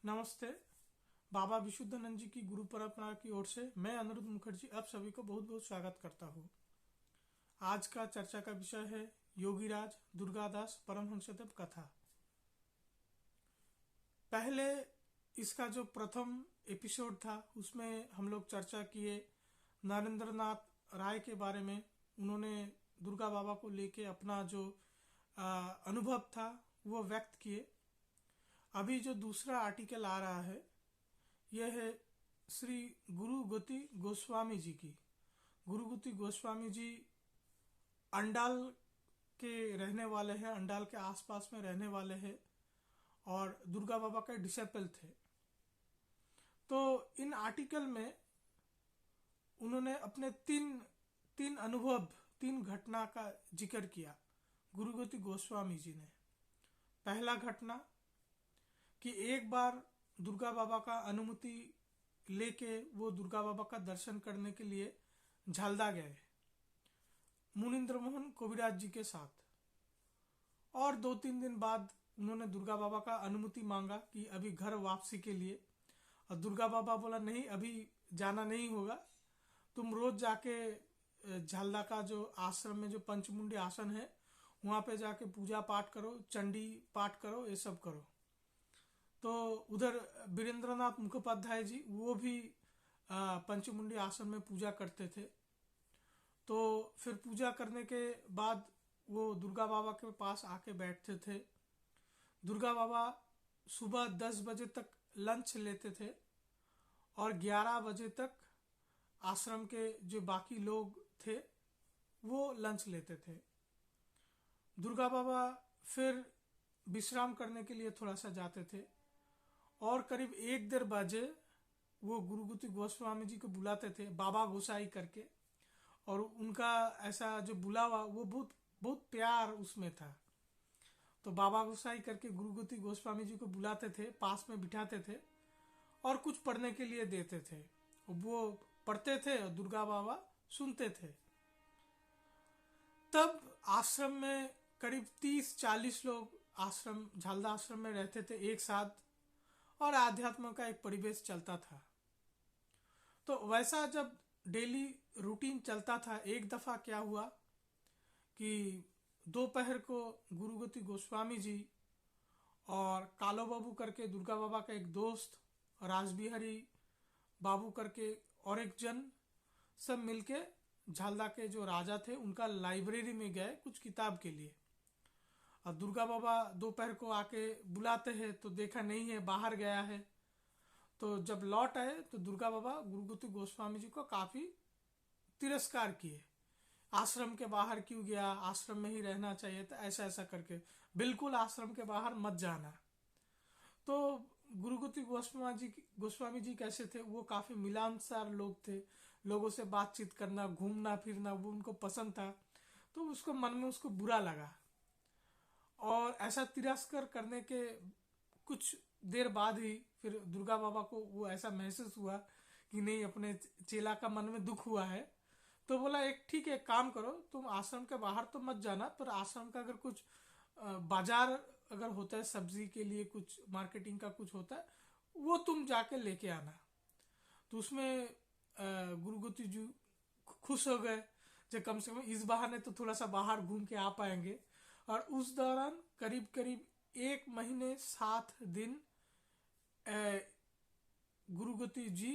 नमस्ते। बाबा विशुद्धानंद जी की गुरु परंपरा की ओर से मैं अनिरुद्ध मुखर्जी आप सभी को बहुत बहुत स्वागत करता हूँ। आज का चर्चा का विषय है योगीराज दुर्गादास परमहंसदेव कथा। पहले इसका जो प्रथम एपिसोड था उसमें हम लोग चर्चा किए नरेंद्रनाथ राय के बारे में। उन्होंने दुर्गा बाबा को लेके अपना जो अनुभव था वो व्यक्त किए। अभी जो दूसरा आर्टिकल आ रहा है यह है श्री गुरुगति गोस्वामी जी की। गुरुगति गोस्वामी जी अंडाल के रहने वाले हैं, अंडाल के आसपास में रहने वाले हैं और दुर्गा बाबा के डिसेपल थे। तो इन आर्टिकल में उन्होंने अपने तीन अनुभव, तीन घटना का जिक्र किया गुरुगति गोस्वामी जी ने। पहला घटना कि एक बार दुर्गा बाबा का अनुमति लेके वो दुर्गा बाबा का दर्शन करने के लिए झालदा गए मुनिंद्र मोहन कविराज जी के साथ। और 2-3 दिन बाद उन्होंने दुर्गा बाबा का अनुमति मांगा कि अभी घर वापसी के लिए। और दुर्गा बाबा बोला नहीं, अभी जाना नहीं होगा, तुम रोज जाके झालदा का जो आश्रम में जो पंचमुंडी आसन है वहां पे जाके पूजा पाठ करो, चंडी पाठ करो, ये सब करो। तो उधर वीरेंद्रनाथ मुखोपाध्याय जी वो भी पंचमुंडी आसन में पूजा करते थे। तो फिर पूजा करने के बाद वो दुर्गा बाबा के पास आके बैठते थे। दुर्गा बाबा सुबह 10 बजे तक लंच लेते थे और 11 बजे तक आश्रम के जो बाकी लोग थे वो लंच लेते थे। दुर्गा बाबा फिर विश्राम करने के लिए थोड़ा सा जाते थे और करीब 1-1:30 बजे वो गुरुगति गोस्वामी जी को बुलाते थे बाबा गोसाई करके। और उनका ऐसा जो बुलावा वो बहुत बहुत प्यार उसमें था। तो बाबा गोसाई करके गुरुगति गोस्वामी जी को बुलाते थे, पास में बिठाते थे और कुछ पढ़ने के लिए देते थे। वो पढ़ते थे और दुर्गा बाबा सुनते थे। तब आश्रम में करीब 30-40 लोग आश्रम झालदा आश्रम में रहते थे एक साथ और आध्यात्म का एक परिवेश चलता था। तो वैसा जब डेली रूटीन चलता था, एक दफा क्या हुआ कि दोपहर को गुरुगति गोस्वामी जी और कालो बाबू करके दुर्गा बाबा का एक दोस्त, राजबिहारी बाबू करके और एक जन, सब मिलके झालदा के जो राजा थे उनका लाइब्रेरी में गए कुछ किताब के लिए। और दुर्गा बाबा दोपहर को आके बुलाते हैं तो देखा नहीं है, बाहर गया है। तो जब लौट आए तो दुर्गा बाबा गुरुगति गोस्वामी जी को काफी तिरस्कार किए। आश्रम के बाहर क्यों गया, आश्रम में ही रहना चाहिए था, ऐसा ऐसा करके, बिल्कुल आश्रम के बाहर मत जाना। तो गुरुगति गोस्वामी जी कैसे थे, वो काफी मिलानसार लोग थे, लोगों से बातचीत करना, घूमना फिरना वो उनको पसंद था। तो उसको मन में उसको बुरा लगा और ऐसा तिरस्कार करने के कुछ देर बाद ही फिर दुर्गा बाबा को वो ऐसा महसूस हुआ कि नहीं, अपने चेला का मन में दुख हुआ है। तो बोला एक ठीक है, काम करो, तुम आश्रम के बाहर तो मत जाना, पर आश्रम का अगर कुछ बाजार अगर होता है, सब्जी के लिए कुछ मार्केटिंग का कुछ होता है, वो तुम जाके लेके आना। तो उसमें गुरुगति जी खुश हो गए, जो कम से कम इस बहाने तो थोड़ा सा बाहर घूम के आ पाएंगे। और उस दौरान करीब करीब 1 महीने 7 दिन गुरुगति जी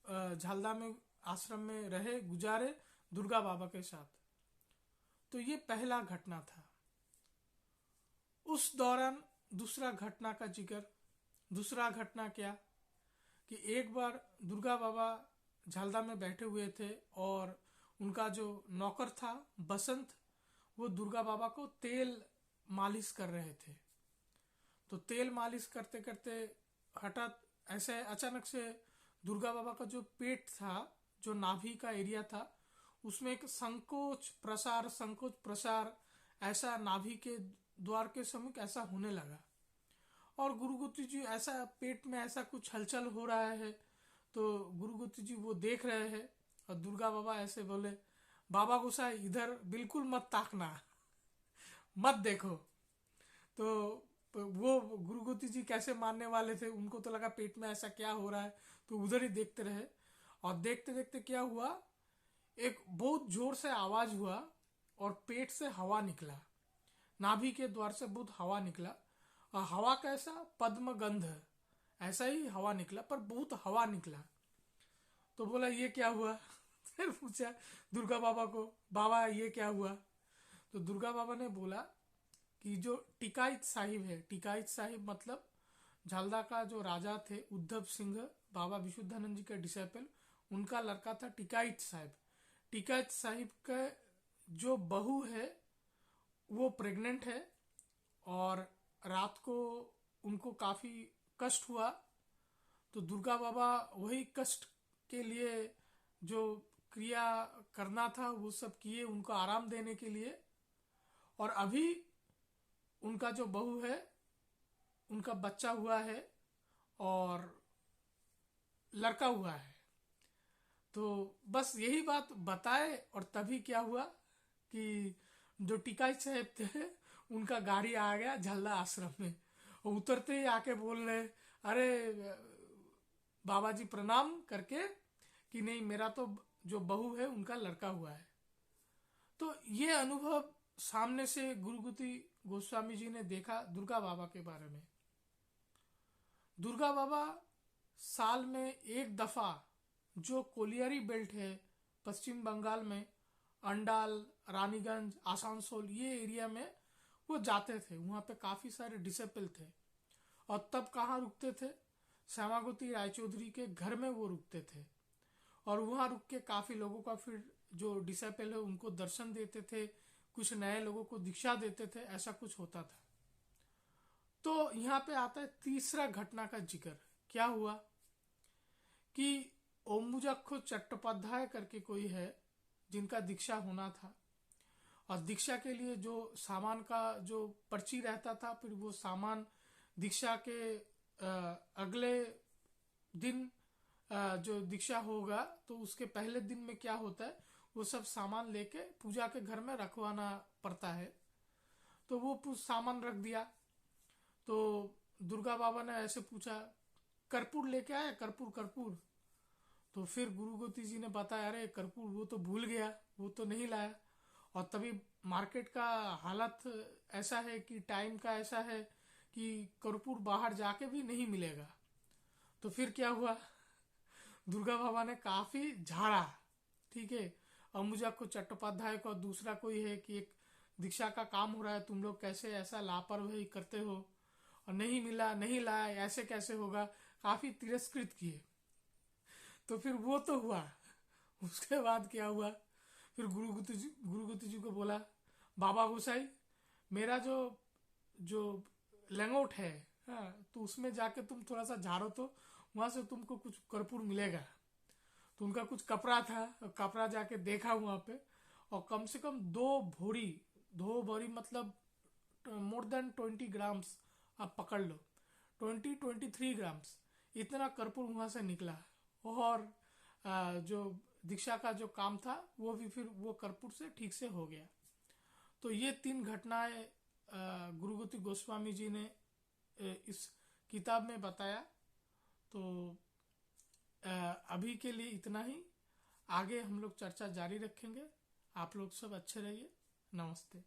झालदा में आश्रम में रहे, गुजारे दुर्गा बाबा के साथ। तो ये पहला घटना था। उस दौरान दूसरा घटना का जिक्र। दूसरा घटना क्या कि एक बार दुर्गा बाबा झालदा में बैठे हुए थे और उनका जो नौकर था बसंत, वो दुर्गा बाबा को तेल मालिश कर रहे थे। तो तेल मालिश करते करते हठात ऐसे अचानक से दुर्गा बाबा का जो पेट था, जो नाभि का एरिया था, उसमें एक संकोच प्रसार ऐसा नाभि के द्वार के समीप ऐसा होने लगा। और गुरुगति जी ऐसा पेट में ऐसा कुछ हलचल हो रहा है तो गुरुगति जी वो देख रहे हैं और दुर्गा बाबा ऐसे बोले, बाबा गोसाई इधर बिल्कुल मत ताकना, मत देखो। तो वो गुरुगोती जी कैसे मारने वाले थे, उनको तो लगा पेट में ऐसा क्या हो रहा है, तो उधर ही देखते रहे। और देखते देखते क्या हुआ, एक बहुत जोर से आवाज हुआ और पेट से हवा निकला, नाभि के द्वार से बहुत हवा निकला। और हवा कैसा, पद्म गंध ऐसा ही हवा निकला, पर बहुत हवा निकला। तो बोला ये क्या हुआ फिर पूछा दुर्गा बाबा को, बाबा ये क्या हुआ। तो दुर्गा बाबा ने बोला कि जो टिकाइत साहिब है, टिकाइत साहिब मतलब झालदा का जो राजा थे उद्धव सिंह, बाबा विशुद्धानंद जी के डिसाइपल, उनका लड़का था टिकाइत साहिब। टिकाइत साहिब का जो बहू है वो प्रेग्नेंट है, और रात को उनको काफी कष्ट हुआ। तो दुर्गा बाबा वही कष्ट के लिए जो क्रिया करना था वो सब किए, उनको आराम देने के लिए। और अभी उनका जो बहू है उनका बच्चा हुआ है और लड़का हुआ है। तो बस यही बात बताए, और तभी क्या हुआ कि जो टिकाई साहब थे उनका गाड़ी आ गया झल्ला आश्रम में, और उतरते ही आके बोल रहे, अरे बाबा जी प्रणाम करके, कि नहीं मेरा तो जो बहू है उनका लड़का हुआ है। तो ये अनुभव सामने से गुरुगोती गोस्वामी जी ने देखा दुर्गा बाबा के बारे में। दुर्गा बाबा साल में एक दफा जो कोलियरी बेल्ट है पश्चिम बंगाल में, अंडाल, रानीगंज, आसानसोल, ये एरिया में वो जाते थे। वहां पे काफी सारे डिसेपल थे, और तब कहाँ रुकते थे, श्यामागोती रायचौधरी के घर में वो रुकते थे। और वहां रुक के काफी लोगों का फिर जो डिसेपल है उनको दर्शन देते थे, कुछ नए लोगों को दीक्षा देते थे, ऐसा कुछ होता था। तो यहाँ पे आता है तीसरा घटना का जिक्र। क्या हुआ कि ओम्बुजाक्खो चट्टोपाध्याय करके कोई है जिनका दीक्षा होना था, और दीक्षा के लिए जो सामान का जो पर्ची रहता था, फिर वो सामान दीक्षा के अगले दिन जो दीक्षा होगा तो उसके पहले दिन में क्या होता है, वो सब सामान लेके पूजा के घर में रखवाना पड़ता है। तो वो सामान रख दिया। तो दुर्गा बाबा ने ऐसे पूछा, कर्पूर लेके आए, कर्पूर कर्पूर। तो फिर गुरुगोती जी ने बताया, अरे कर्पूर वो तो भूल गया, वो तो नहीं लाया। और तभी मार्केट का हालत ऐसा है कि टाइम का ऐसा है कि कर्पूर बाहर जाके भी नहीं मिलेगा। तो फिर क्या हुआ, दुर्गा बाबा ने काफी झाड़ा, ठीक है, अंबुजाक्खो चट्टोपाध्याय को, दूसरा कोई है कि एक दीक्षा का काम हो रहा है, तुम लोग कैसे ऐसा लापरवाही करते हो, और नहीं मिला, नहीं लाया, ऐसे कैसे होगा, काफी तिरस्कृत किए। तो फिर वो तो हुआ। उसके बाद क्या हुआ, फिर गुरुगोती जी को बोला, बाबा गोसाई मेरा जो जो लंगोट है, हाँ, तो उसमें जाके तुम थोड़ा सा झाड़ो, तो वहां से तुमको कुछ कर्पूर मिलेगा। तो उनका कुछ कपड़ा था, कपड़ा जाके देखा वहां पे, और कम से कम दो बोरी मतलब मोर देन 20 ग्राम्स आप पकड़ लो, 23 ग्राम्स इतना कर्पूर वहां से निकला। और जो दीक्षा का जो काम था वो भी फिर वो कर्पूर से ठीक से हो गया। तो ये 3 घटनाएं गुरुगोती गोस्वामी जी ने इस किताब में बताया। तो अभी के लिए इतना ही, आगे हम लोग चर्चा जारी रखेंगे। आप लोग सब अच्छे रहिए, नमस्ते।